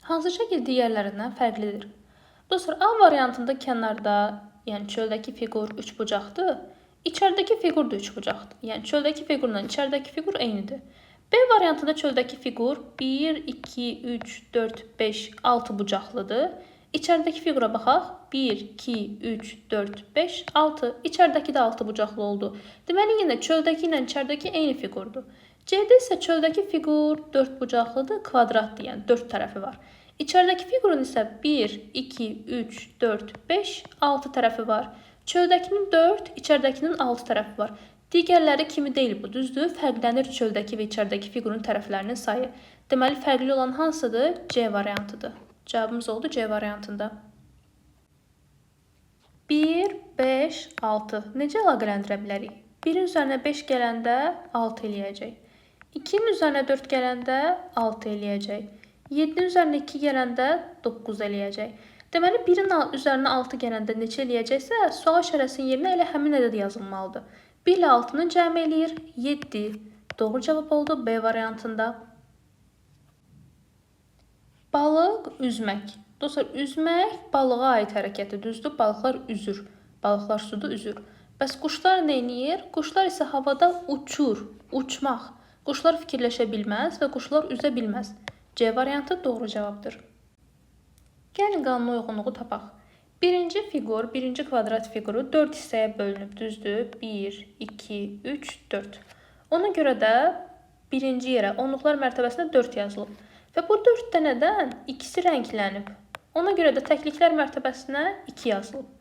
Hansı şəkil digərlərindən fərqlidir? Dostlar, A variantında kənarda, yəni çöldəki fiqur üçbucaqdır. İçəridəki fiqur da üçbucaqdır. Yəni çöldəki fiqurla içəridəki fiqur eynidir. B variantında çöldəki fiqur 1, 2, 3, 4, 5, 6 bucaqlıdır. İçəridəki fiqura baxaq. 1, 2, 3, 4, 5, 6. İçəridəki də 6 bucaqlı oldu. Deməli, yenə çöldəki ilə içəridəki eyni fiqurdur. C-də isə çöldəki fiqur 4 bucaqlıdır, kvadratdır, yəni 4 tərəfi var. İçəridəki fiqurun isə 1, 2, 3, 4, 5, 6 tərəfi var. Çöldəkinin 4, içəridəkinin 6 tərəfi var. Digərləri kimi deyil bu, düzdür? Fərqlənir çöldəki və içəridəki fiqurun tərəflərinin sayı. Deməli, fərqli olan hansıdır? C variantıdır. Cavabımız oldu C variantında. 1, 5, 6. Necə əlaqələndirə bilərik? 1-in üzərinə 5 gələndə 6 eləyəcək. 2-nin üzərinə 4 gələndə 6 eləyəcək. 7-nin üzərinə 2 gələndə 9 eləyəcək. Deməli, 1-in üzərinə 6 gələndə neçə eləyəcəksə, sual işarəsinin yerinə elə həmin ədəd yazılmalıdır. 1 ilə 6-nı cəm eləyir 7. Doğru cavab oldu B variantında. Balıq üzmək. Dostlar, üzmək balığa aid hərəkəti, düzdür? Balıqlar üzür. Balıqlar suda üzür. Bəs quşlar nə edir? Quşlar isə havada uçur, uçmaq. Quşlar fikirləşə bilməz və quşlar üzə bilməz. C variantı doğru cavabdır. Gəlin qanuna uyğunluğu tapaq. Birinci fiqur, birinci kvadrat fiquru 4 hissəyə bölünüb, düzdür? 1, 2, 3, 4. Ona görə də birinci yerə onluqlar mərtəbəsinə 4 yazılıb. Və bu 4 dənədən ikisi rənglənib. Ona görə də təkliklər mərtəbəsinə 2 yazılıb.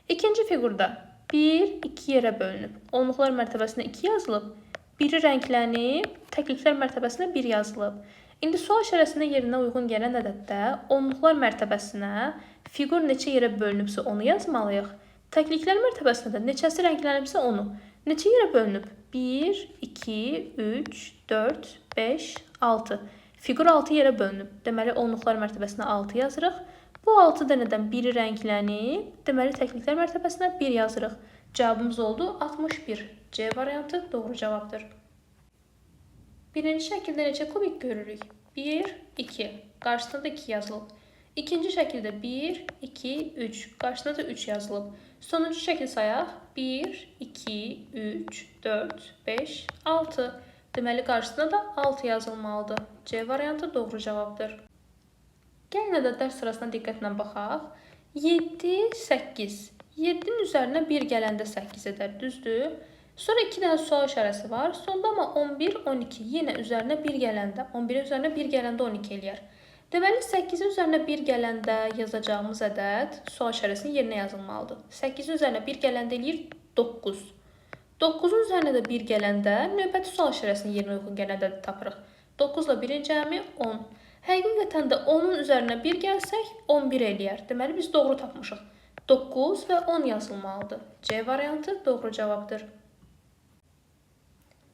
İkinci fiqurda 1, 2 yerə bölünüb. Onluqlar mərtəbəsinə 2 yazılıb. Biri rənglənib, təkliklər mərtəbəsinə 1 yazılıb. İndi sual işarəsində yerinə uyğun gələn ədəddə onluqlar mərtəbəsinə fiqur neçə yerə bölünübsə onu yazmalıyıq. Təkliklər mərtəbəsinə də neçəsi rənglənibsə onu. Neçə yerə bölünüb? 1, 2, 3, 4, 5, 6. Fiqur 6 yerə bölünüb. Deməli, onluqlar mərtəbəsinə 6 yazırıq. Bu 6 dənədən biri rənglənib. Deməli, təkliklər mərtəbəsinə 1 yazırıq. Cavabımız oldu 61. C variantı doğru cavabdır. Birinci şəkildə neçə kubik görürük? 1, 2. Qarşısında da 2 yazılıb. İkinci şəkildə 1, 2, 3. Qarşısında da 3 yazılıb. Sonuncu şəkil sayaq. 1, 2, 3, 4, 5, 6. Deməli, qarşısında da 6 yazılmalıdır. C variantı doğru cavabdır. Gəlin ədədlər sırasına diqqətlə baxaq. 7, 8. 7-nin üzərinə 1 gələndə 8 edər, düzdür? Sonra 2 dənə sual işarəsi var. Sonda amma 11, 12. Yenə üzərinə 1 gələndə, 11-in üzərinə 1 gələndə 12 eləyər. Deməli, 8-in üzərinə 1 gələndə yazacağımız ədəd sual işarəsinin yerinə yazılmalıdır. 8-in üzərinə 1 gələndə eləyir 9. 9-un üzərinə də 1 gələndə növbəti sual işarəsinin yerinə uyğun gələn ədədi tapırıq. 9 ilə 1-in cəmi 10. Həqiqətən də 10-un üzərinə 1 gəlsək 11 eləyər. Deməli, biz doğru tapmışıq. 9 və 10 yazılmalıdır. C variantı doğru cavabdır.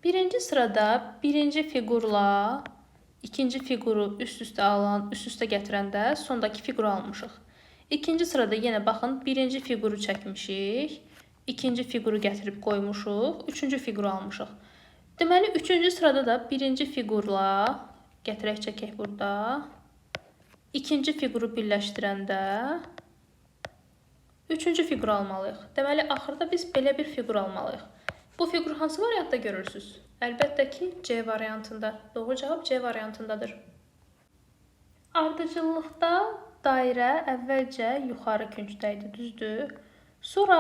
Birinci sırada birinci fiqurla ikinci fiquru üst-üstə gətirəndə sondakı fiquru almışıq. İkinci sırada yenə baxın, birinci fiquru çəkmişik, ikinci fiquru gətirib qoymuşuq, üçüncü fiquru almışıq. Deməli, üçüncü sırada da birinci fiqurla, gətirək çəkək burada, ikinci fiquru birləşdirəndə üçüncü fiquru almalıyıq. Deməli, axırda biz belə bir fiqur almalıyıq. Bu fiqur hansı variantda görürsünüz? Əlbəttə ki, C variantında. Doğru cavab C variantındadır. Ardıcıllıqda dairə əvvəlcə yuxarı küncdə idi, düzdür? Sonra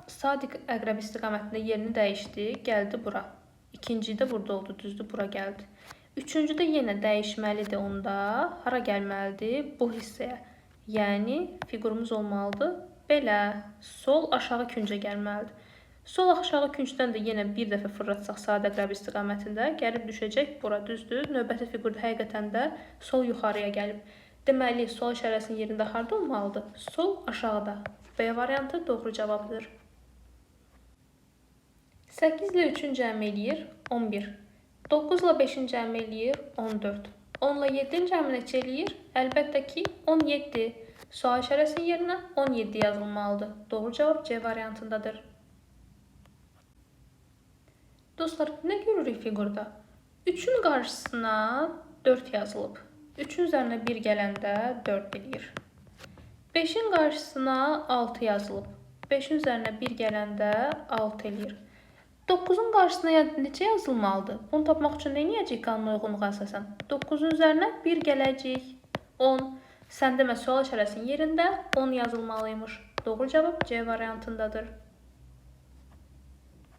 sadiq əqrəb istiqamətində yerini dəyişdi, gəldi bura. İkinci də burada oldu, düzdür? Bura gəldi. Üçüncü də yenə dəyişməlidir onda. Hara gəlməlidir? Bu hissəyə. Yəni, fiqurumuz olmalıdır. Belə, sol aşağı küncə gəlməlidir. Sol aşağı küncdən də yenə bir dəfə fırlatsaq sadiq əqrəb istiqamətində gəlib düşəcək bura, düzdür? Növbəti fiqurda həqiqətən də sol yuxarıya gəlib. Deməli, sol işarəsinin yerində harda olmalıdır? Sol aşağıda. B variantı doğru cavabdır. 8 ilə 3-ün cəmi eləyir 11. 9 ilə 5-in cəmi eləyir 14. 10 ilə 7-in cəmi neçə eləyir? Əlbəttə ki, 17. Sual işarəsinin yerinə 17 yazılmalıdır. Doğru cavab C variantındadır. Dostlar, nə görürük fiqurda? 3-ün qarşısına 4 yazılıb. 3-ün üzərinə 1 gələndə 4 eləyir. 5-in qarşısına 6 yazılıb. 5-in üzərinə 1 gələndə 6 eləyir. 9-un qarşısına neçə yazılmalıdır? Bunu tapmaq üçün nə edəcəyik qanuna uyğunluğa əsasən? 9-un üzərinə 1 gələcək. 10. Sən demə, sual işarəsinin yerində 10 yazılmalıymış. Doğru cavab C variantındadır.